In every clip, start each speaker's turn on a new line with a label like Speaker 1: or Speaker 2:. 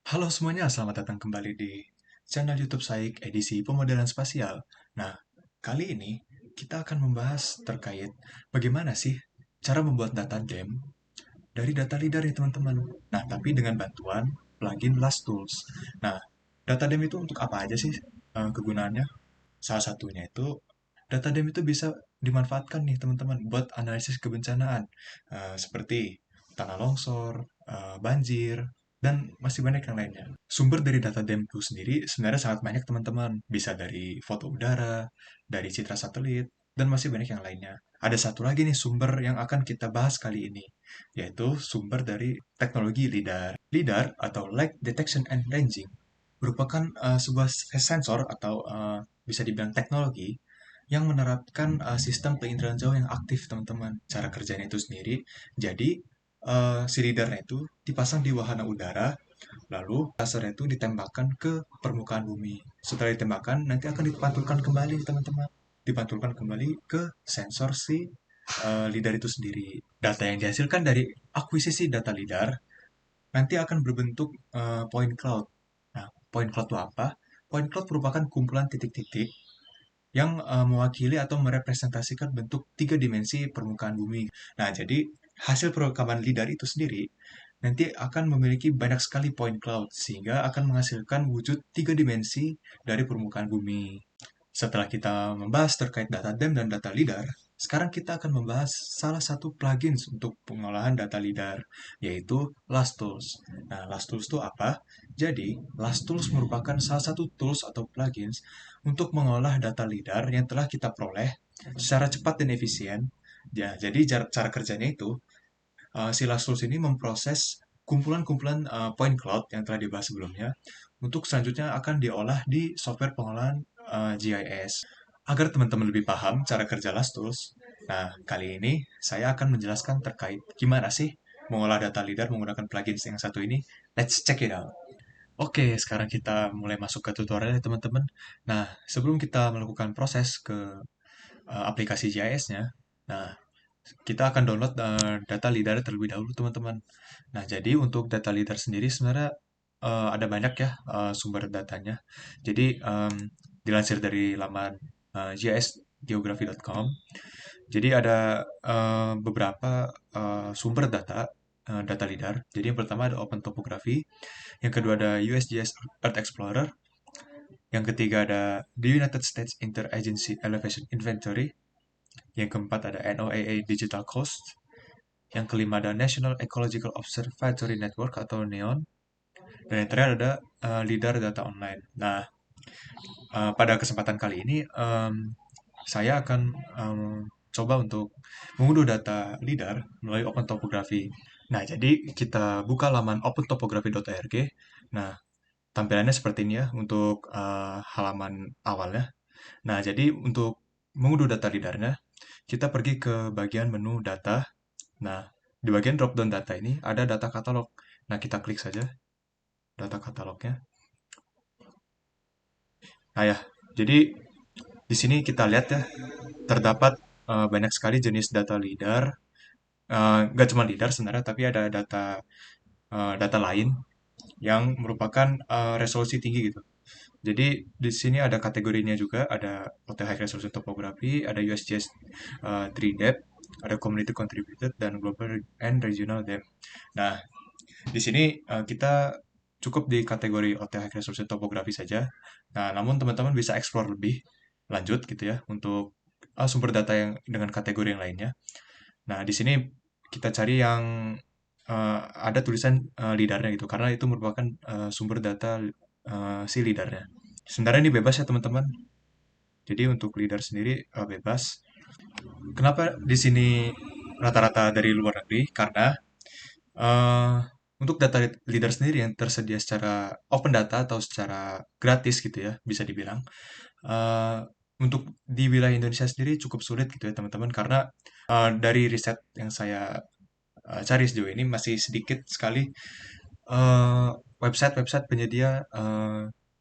Speaker 1: Halo semuanya, selamat datang kembali di channel YouTube Saik edisi pemodelan spasial. Nah, kali ini kita akan membahas terkait bagaimana sih cara membuat data game dari data LiDAR ya teman-teman. Nah, tapi dengan bantuan plugin LastTools. Nah, data dem itu untuk apa aja sih kegunaannya? Salah satunya itu data dem itu bisa dimanfaatkan nih teman-teman buat analisis kebencanaan seperti tanah longsor, banjir, dan masih banyak yang lainnya. Sumber dari data dem itu sendiri sebenarnya sangat banyak teman-teman. Bisa dari foto udara, dari citra satelit, dan masih banyak yang lainnya. Ada satu lagi nih sumber yang akan kita bahas kali ini, yaitu sumber dari teknologi LiDAR. LiDAR atau Light Detection and Ranging merupakan sebuah sensor atau bisa dibilang teknologi yang menerapkan sistem penginderaan jauh yang aktif, teman-teman. Cara kerjanya itu sendiri, jadi si lidarnya itu dipasang di wahana udara, lalu lasernya itu ditembakkan ke permukaan bumi. Setelah ditembakkan, nanti akan dipantulkan kembali, teman-teman. Dipantulkan kembali ke sensor si lidar itu sendiri. Data yang dihasilkan dari akuisisi data lidar nanti akan berbentuk point cloud. Nah, point cloud itu apa? Point cloud merupakan kumpulan titik-titik yang mewakili atau merepresentasikan bentuk tiga dimensi permukaan bumi. Nah, jadi hasil perekaman lidar itu sendiri nanti akan memiliki banyak sekali point cloud sehingga akan menghasilkan wujud tiga dimensi dari permukaan bumi. Setelah kita membahas terkait data dem dan data lidar, sekarang kita akan membahas salah satu plugins untuk pengolahan data lidar, yaitu LastTools. Nah, LastTools itu apa? Jadi, LastTools merupakan salah satu tools atau plugins untuk mengolah data lidar yang telah kita peroleh secara cepat dan efisien. Ya, jadi cara kerjanya itu, si LastTools ini memproses kumpulan-kumpulan point cloud yang telah dibahas sebelumnya untuk selanjutnya akan diolah di software pengolahan GIS. Agar teman-teman lebih paham cara kerja LastTools, nah kali ini saya akan menjelaskan terkait gimana sih mengolah data LiDAR menggunakan plugins yang satu ini. Let's check it out. Oke, sekarang kita mulai masuk ke tutorialnya teman-teman. Nah, sebelum kita melakukan proses ke aplikasi GIS-nya, nah kita akan download data LiDAR terlebih dahulu teman-teman. Nah, jadi untuk data LiDAR sendiri sebenarnya ada banyak ya sumber datanya. Jadi dilansir dari laman gsgeography.com, jadi ada beberapa sumber data LiDAR. Jadi yang pertama ada Open Topography, yang kedua ada USGS Earth Explorer, yang ketiga ada the United States Interagency Elevation Inventory, yang keempat ada NOAA Digital Coast, yang kelima ada National Ecological Observatory Network atau NEON, dan yang terakhir ada LiDAR Data Online. Nah, pada kesempatan kali ini saya akan coba untuk mengunduh data LiDAR melalui Open Topography. Nah, jadi kita buka laman opentopography.org. Nah, tampilannya seperti ini ya untuk halaman awalnya. Nah, jadi untuk mengunduh data LiDAR-nya, kita pergi ke bagian menu data. Nah, di bagian drop-down data ini ada data katalog. Nah, kita klik saja data katalognya. Nah ya, jadi di sini kita lihat ya, terdapat banyak sekali jenis data LiDAR. Nggak cuma LiDAR sebenarnya, tapi ada data lain yang merupakan resolusi tinggi gitu. Jadi di sini ada kategorinya juga, ada OT High Resolution Topography, ada USGS 3 Depth, ada Community Contributed, dan Global and Regional Depth. Nah, di sini kita cukup di kategori OT High Resolution Topography saja. Nah, namun teman-teman bisa explore lebih lanjut gitu ya untuk sumber data yang dengan kategori yang lainnya. Nah, di sini kita cari yang ada tulisan lidarnya gitu, karena itu merupakan sumber data si lidarnya. Sebenarnya ini bebas ya teman-teman. Jadi untuk lidar sendiri bebas. Kenapa di sini rata-rata dari luar negeri? Karena eh, untuk data leader sendiri yang tersedia secara open data atau secara gratis gitu ya, bisa dibilang. eh, untuk di wilayah Indonesia sendiri cukup sulit gitu ya teman-teman, karena dari riset yang saya cari sejauh ini masih sedikit sekali eh, website-website penyedia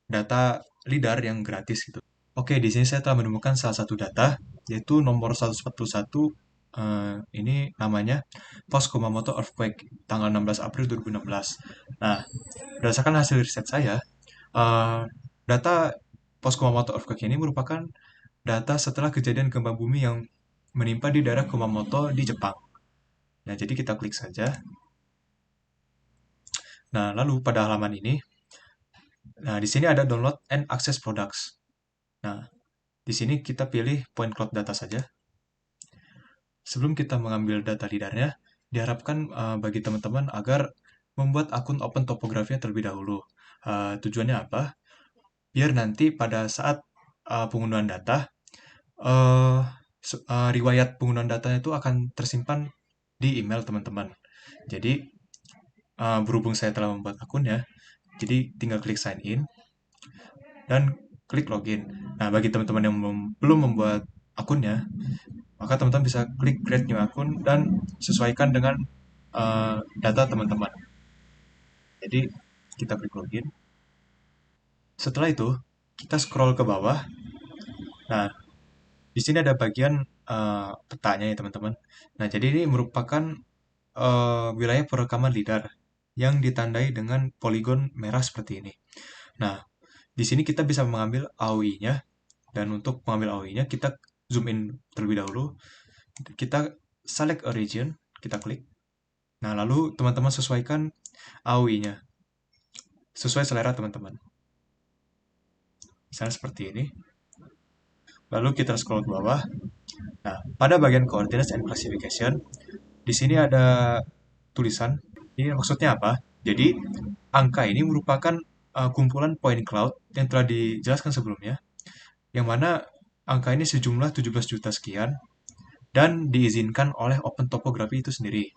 Speaker 1: data LiDAR yang gratis gitu. Oke, di sini saya telah menemukan salah satu data, yaitu nomor 141 Ini namanya Post Kumamoto Earthquake tanggal 16 April 2016. Nah, berdasarkan hasil riset saya, eh, data Post Kumamoto Earthquake ini merupakan data setelah kejadian gempa bumi yang menimpa di daerah Kumamoto di Jepang. Nah, jadi kita klik saja. Nah, lalu pada halaman ini, nah di sini ada download and access products. Nah, di sini kita pilih point cloud data saja. Sebelum kita mengambil data lidarnya, diharapkan bagi teman-teman agar membuat akun Open Topography terlebih dahulu. Tujuannya apa? Biar nanti pada saat penggunaan data, eh, riwayat penggunaan datanya itu akan tersimpan di email teman-teman. Jadi, berhubung saya telah membuat akunnya, jadi tinggal klik sign in dan klik login. Nah, bagi teman-teman yang belum membuat akunnya, maka teman-teman bisa klik create new akun dan sesuaikan dengan data teman-teman. Jadi kita klik login. Setelah itu kita scroll ke bawah. Nah, di sini ada bagian petanya ya teman-teman. Nah, jadi ini merupakan wilayah perekaman lidar yang ditandai dengan poligon merah seperti ini. Nah, di sini kita bisa mengambil AOI-nya dan untuk mengambil AOI-nya kita zoom in terlebih dahulu. Kita select a region, kita klik. Nah, lalu teman-teman sesuaikan AOI-nya sesuai selera teman-teman. Misalnya seperti ini. Lalu kita scroll ke bawah. Nah, pada bagian Coordinates and Classification, di sini ada tulisan. Ini maksudnya apa? Jadi, angka ini merupakan kumpulan point cloud yang telah dijelaskan sebelumnya, yang mana angka ini sejumlah 17 juta sekian, dan diizinkan oleh Open Topography itu sendiri.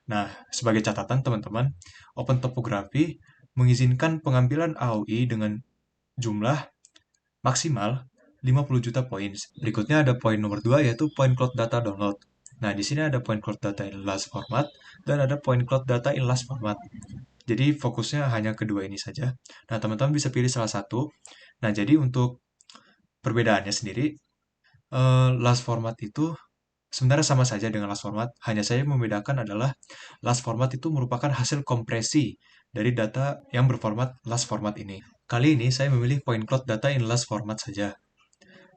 Speaker 1: Nah, sebagai catatan teman-teman, Open Topography mengizinkan pengambilan AOI dengan jumlah maksimal 50 juta poin. Berikutnya ada poin nomor 2 yaitu point cloud data download. Nah, di sini ada point cloud data in LAS format dan ada point cloud data in LAS format. Jadi fokusnya hanya kedua ini saja. Nah, teman-teman bisa pilih salah satu. Nah, jadi untuk perbedaannya sendiri, LAS format itu sebenarnya sama saja dengan LAS format, hanya saja membedakan adalah LAS format itu merupakan hasil kompresi dari data yang berformat LAS format ini. Kali ini saya memilih point cloud data in LAS format saja.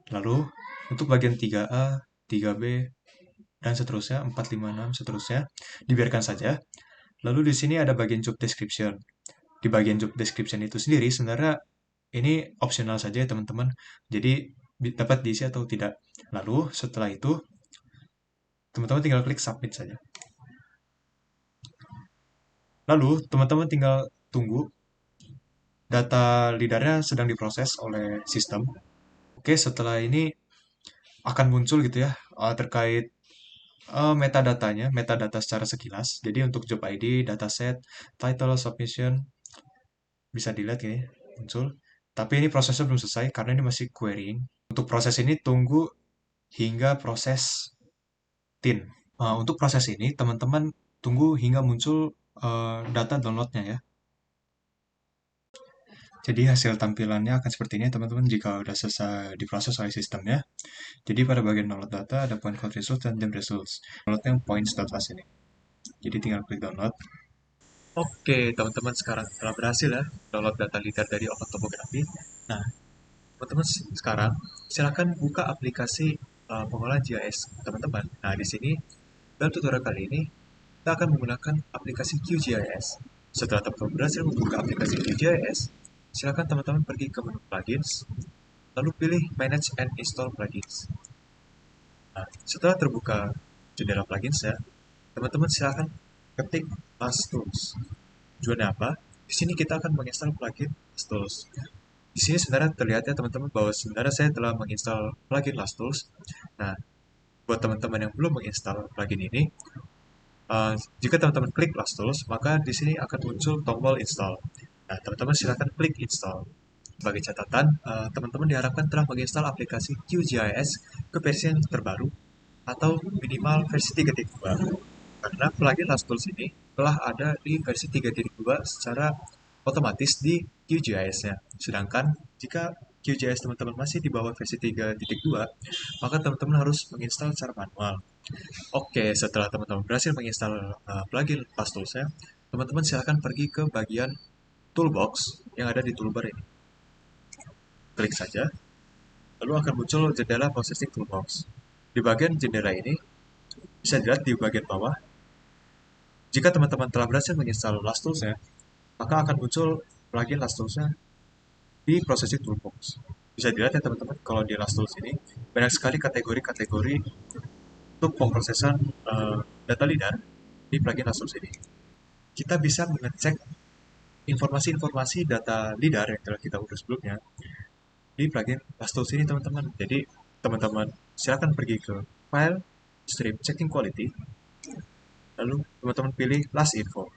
Speaker 1: Lalu untuk bagian 3A, 3B, dan seterusnya, 4, 5, 6, seterusnya, dibiarkan saja. Lalu di sini ada bagian job description. Di bagian job description itu sendiri sebenarnya ini opsional saja ya teman-teman. Jadi dapat diisi atau tidak. Lalu setelah itu teman-teman tinggal klik submit saja. Lalu teman-teman tinggal tunggu data lidarnya sedang diproses oleh sistem. Oke, setelah ini akan muncul gitu ya terkait metadatanya, metadata secara sekilas. Jadi untuk job ID, dataset, title, submission bisa dilihat ini muncul. Tapi ini prosesnya belum selesai karena ini masih querying. Untuk proses ini tunggu hingga proses tin. Untuk proses ini teman-teman tunggu hingga muncul data downloadnya ya. Jadi hasil tampilannya akan seperti ini teman-teman jika sudah selesai diproses oleh sistemnya. Jadi pada bagian download data ada point cloud results dan jam results. Downloadnya yang points.las ini. Jadi tinggal klik download. Oke, teman-teman sekarang telah berhasil ya download data lidar dari Open Topography. Nah, teman-teman sekarang silakan buka aplikasi pengolahan GIS teman-teman. Nah, di sini dalam tutorial kali ini kita akan menggunakan aplikasi QGIS. Setelah teman-teman berhasil membuka aplikasi QGIS, silakan teman-teman pergi ke menu plugins, lalu pilih Manage and Install Plugins. Nah, setelah terbuka jendela plugins ya, teman-teman silakan ketik LAS Tools. Tujuannya apa? Di sini kita akan menginstal plugin LAS Tools. Di sini sebenarnya terlihat ya teman-teman bahwa sebenarnya saya telah menginstal plugin LAS Tools. Nah, buat teman-teman yang belum menginstal plugin ini, jika teman-teman klik LAS Tools, maka di sini akan muncul tombol install. Nah, teman-teman silakan klik install. Sebagai catatan, teman-teman diharapkan telah menginstal aplikasi QGIS ke versi yang terbaru atau minimal versi 3.2. Karena plugin LAS Tools ini telah ada di versi 3.2 secara otomatis di QGIS-nya. Sedangkan jika QGIS teman-teman masih di bawah versi 3.2, maka teman-teman harus menginstal secara manual. Oke, setelah teman-teman berhasil menginstal plugin LastTools-nya, teman-teman silahkan pergi ke bagian toolbox yang ada di toolbar ini. Klik saja, lalu akan muncul jendela Processing Toolbox. Di bagian jendela ini, bisa dilihat di bagian bawah, jika teman-teman telah berhasil menginstal LastTools-nya, maka akan muncul plugin LastTools-nya di Processing Toolbox. Bisa dilihat ya teman-teman, kalau di LastTools ini, banyak sekali kategori-kategori untuk pemrosesan data lidar di plugin LastTools ini. Kita bisa mengecek informasi-informasi data lidar yang telah kita urus sebelumnya di plugin LastTools ini teman-teman. Jadi teman-teman silakan pergi ke File, Stream Checking Quality, lalu teman-teman pilih Last Info.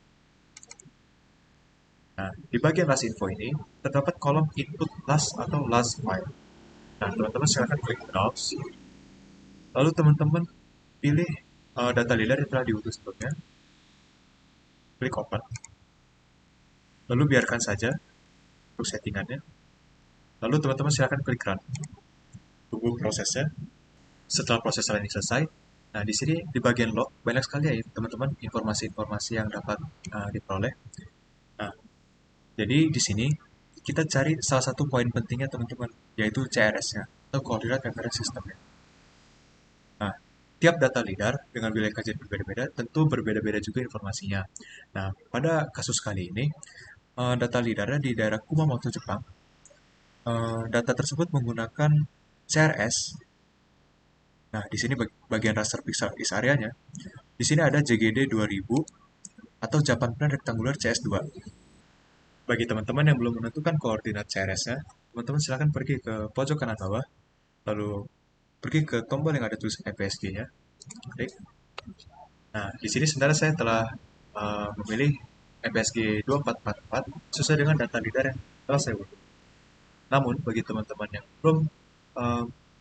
Speaker 1: Nah, di bagian Last Info ini terdapat kolom Input Last atau Last File. Nah, teman-teman silakan klik Browse, lalu teman-teman pilih data lidar yang telah diurus sebelumnya, klik Open, lalu biarkan saja untuk settingannya, lalu teman-teman silakan klik Run. Tunggu prosesnya. Setelah proses running selesai, nah di sini di bagian log banyak sekali ya teman-teman informasi-informasi yang dapat diperoleh. Nah, jadi di sini kita cari salah satu poin pentingnya teman-teman, yaitu CRS-nya atau Coordinate Reference System-nya. Nah, tiap data lidar dengan wilayah kajian berbeda-beda tentu berbeda-beda juga informasinya. Nah, pada kasus kali ini data lidarnya di daerah Kumamoto, Jepang. Data tersebut menggunakan CRS. Nah, di sini bagian raster pixel is area-nya. Di sini ada JGD 2000 atau Japan Plan Rectangular CS2. Bagi teman-teman yang belum menentukan koordinat CRS-nya, teman-teman silakan pergi ke pojok kanan bawah, lalu pergi ke tombol yang ada tulisan FPSG-nya, klik. Nah, di sini sebenarnya saya telah memilih FPSG 2444 sesuai dengan data lidar yang telah saya buat. Namun, bagi teman-teman yang belum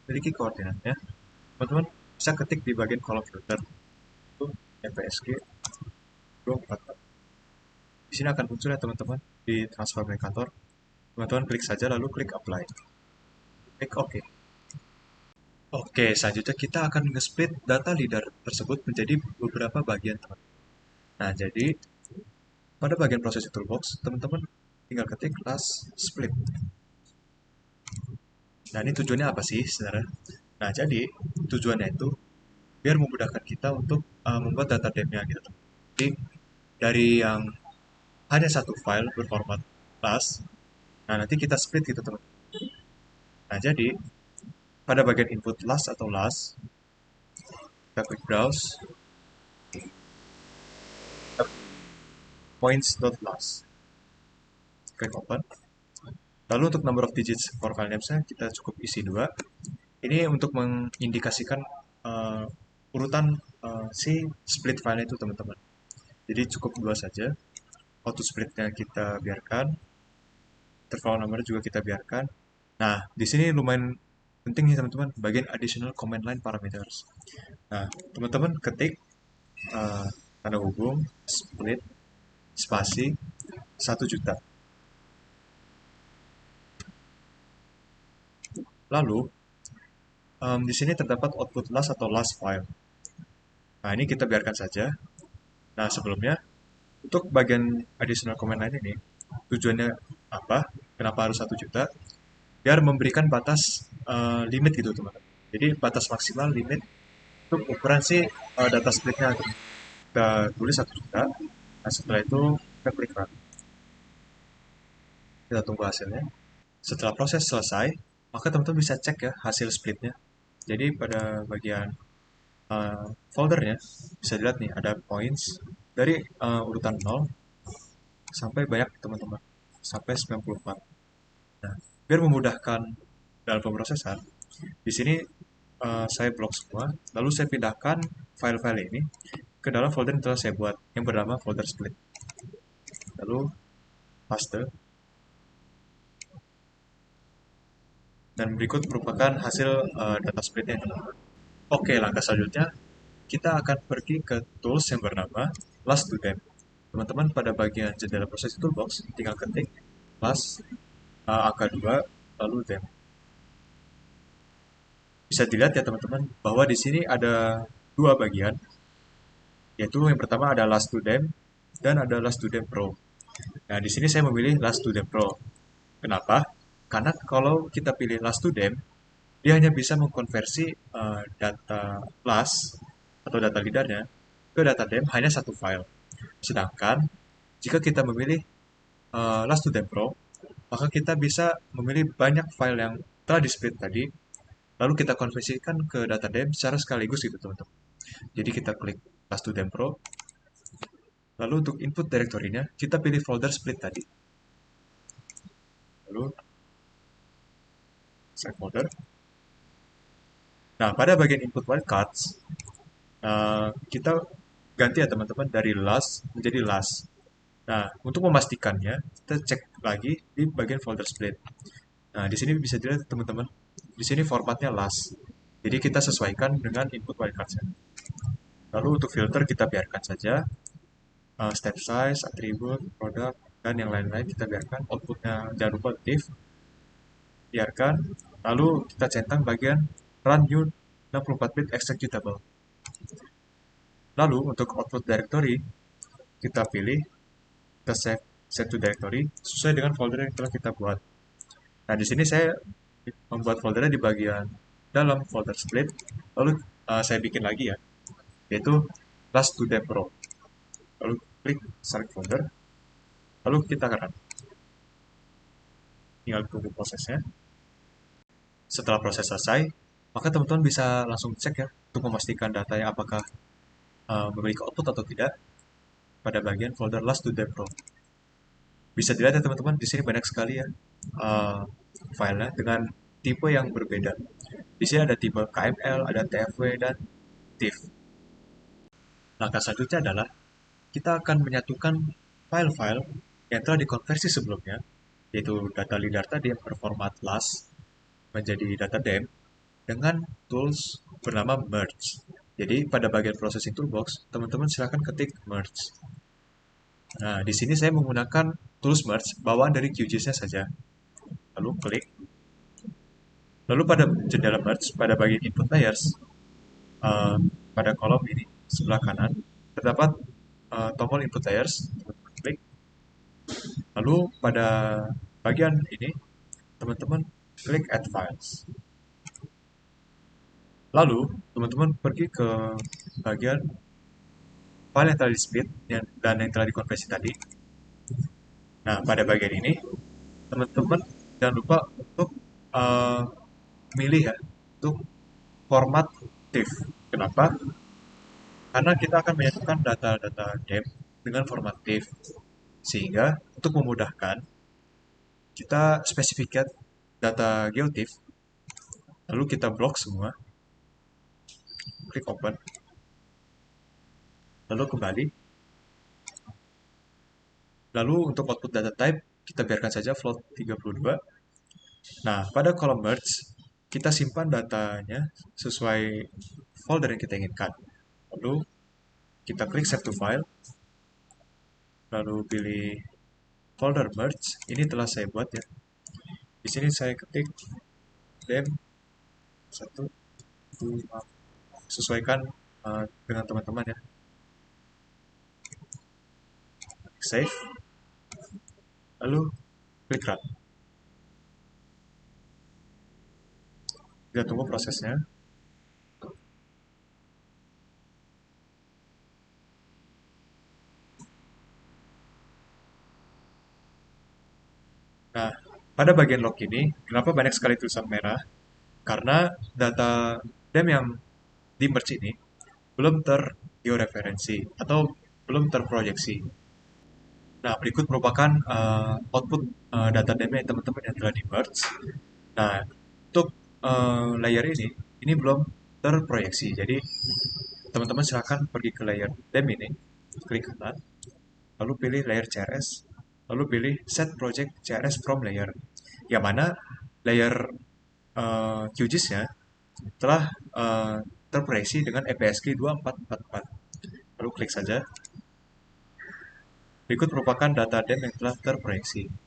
Speaker 1: memiliki koordinatnya, teman-teman bisa ketik di bagian kolom filter, itu FPSG 2444. Di sini akan muncul ya teman-teman di transfer Mercator. Teman-teman klik saja lalu klik apply. Klik OK. Oke, selanjutnya kita akan nge-split data leader tersebut menjadi beberapa bagian teman. Nah, jadi pada bagian processing toolbox, teman-teman tinggal ketik last split. Nah, ini tujuannya apa sih sebenarnya? Nah, jadi tujuannya itu biar memudahkan kita untuk membuat data depth-nya gitu. Jadi dari yang hanya satu file berformat last, nah nanti kita split gitu teman. Nah, jadi pada bagian input last atau last, kita klik browse, points.last, klik open. Lalu untuk number of digits for file names-nya kita cukup isi 2. Ini untuk mengindikasikan urutan si split file itu teman-teman. Jadi cukup 2 saja. Auto split-nya kita biarkan, interval number juga kita biarkan. Nah, di sini lumayan penting nih teman-teman, bagian additional command line parameters. Nah, teman-teman ketik tanda hubung split spasi 1 juta. Lalu di sini terdapat output last atau last file. Nah, ini kita biarkan saja. Nah, sebelumnya untuk bagian additional command line ini tujuannya apa? Kenapa harus 1 juta? Biar memberikan batas limit gitu teman-teman. Jadi batas maksimal limit untuk ukuran si data splitnya. Kita tulis 1 juta. Nah, setelah itu kita klik run. Kita tunggu hasilnya. Setelah proses selesai, maka teman-teman bisa cek ya hasil splitnya. Jadi pada bagian foldernya bisa dilihat nih ada points dari urutan 0 sampai banyak teman-teman sampai 94. Nah, biar memudahkan dalam pemrosesan, di sini saya blok semua, lalu saya pindahkan file-file ini ke dalam folder yang telah saya buat yang bernama folder split. Lalu paste. Dan berikut merupakan hasil data splitnya. Oke, langkah selanjutnya kita akan pergi ke tools yang bernama last to them. Teman-teman pada bagian jendela proses toolbox tinggal ketik last angka 2 lalu them. Bisa dilihat ya teman-teman bahwa di sini ada dua bagian, yaitu yang pertama ada Last to Dem dan ada Last to Dem Pro. Nah, di sini saya memilih Last to Dem Pro. Kenapa? Karena kalau kita pilih Last to Dem, dia hanya bisa mengkonversi data Last atau data leadernya ke data Dem hanya satu file. Sedangkan jika kita memilih Last to Dem Pro, maka kita bisa memilih banyak file yang telah di-split tadi, lalu kita konversikan ke data Dem secara sekaligus gitu teman-teman. Jadi kita klik Last to Dem Pro, lalu untuk input directory-nya, kita pilih folder split tadi. Lalu save folder. Nah, pada bagian input wildcards, kita ganti ya teman-teman dari last menjadi last. Nah, untuk memastikannya, kita cek lagi di bagian folder split. Nah, di sini bisa dilihat teman-teman, di sini formatnya last. Jadi kita sesuaikan dengan input wildcards-nya. Lalu untuk filter kita biarkan saja, step size, attribute, produk, dan yang lain-lain kita biarkan. Outputnya jangan lupa div, biarkan. Lalu kita centang bagian run new 64-bit executable. Lalu untuk output directory, kita pilih, kita save to directory sesuai dengan folder yang telah kita buat. Nah, di sini saya membuat foldernya di bagian dalam folder split, lalu saya bikin lagi ya, yaitu Last to Dem Pro. Lalu klik select folder, lalu kita run. Tinggal tunggu prosesnya. Setelah proses selesai, maka teman-teman bisa langsung cek ya untuk memastikan datanya apakah memiliki output atau tidak pada bagian folder Last to Dem Pro. Bisa dilihat ya teman-teman, di sini banyak sekali ya filenya dengan tipe yang berbeda. Di sini ada tipe KML, ada TFW, dan TIFF. Langkah selanjutnya adalah kita akan menyatukan file-file yang telah dikonversi sebelumnya, yaitu data leader tadi yang berformat last menjadi data dem, dengan tools bernama merge. Jadi pada bagian processing toolbox, teman-teman silakan ketik merge. Nah, di sini saya menggunakan tools merge bawaan dari QGIS-nya saja. Lalu klik. Lalu pada jendela merge, pada bagian input layers, uh, pada kolom ini sebelah kanan terdapat tombol input layers. Teman-teman klik. Lalu pada bagian ini teman-teman klik add files. Lalu teman-teman pergi ke bagian file yang telah di-split dan yang telah dikonversi tadi. Nah, pada bagian ini teman-teman jangan lupa untuk milih ya untuk format TIFF. Kenapa? Karena kita akan menyatukan data-data DEM dengan format TIFF. Sehingga untuk memudahkan, kita spesifikkan data GeoTIFF, lalu kita blok semua, klik open, lalu kembali. Lalu untuk output data type, kita biarkan saja float 32. Nah, pada kolom merge, kita simpan datanya sesuai folder yang kita inginkan. Lalu kita klik save to file, lalu pilih folder merge. Ini telah saya buat ya. Di sini saya ketik dem 1, 2, sesuaikan dengan teman-teman ya. Save, lalu klik run. Kita tunggu prosesnya. Nah, pada bagian log ini, kenapa banyak sekali tulisan merah? Karena data dem yang di merge ini belum tergeoreferensi atau belum terproyeksi. Nah, berikut merupakan output data dem teman-teman yang telah di merge. Nah, untuk layer ini belum terproyeksi. Jadi, teman-teman silahkan pergi ke layer dem ini, klik kanan, lalu pilih layer CRS, lalu pilih set project CRS from layer. Yang mana layer QGIS-nya telah terproyeksi dengan EPSG 2444. Lalu klik saja. Berikut merupakan data dem yang telah terproyeksi.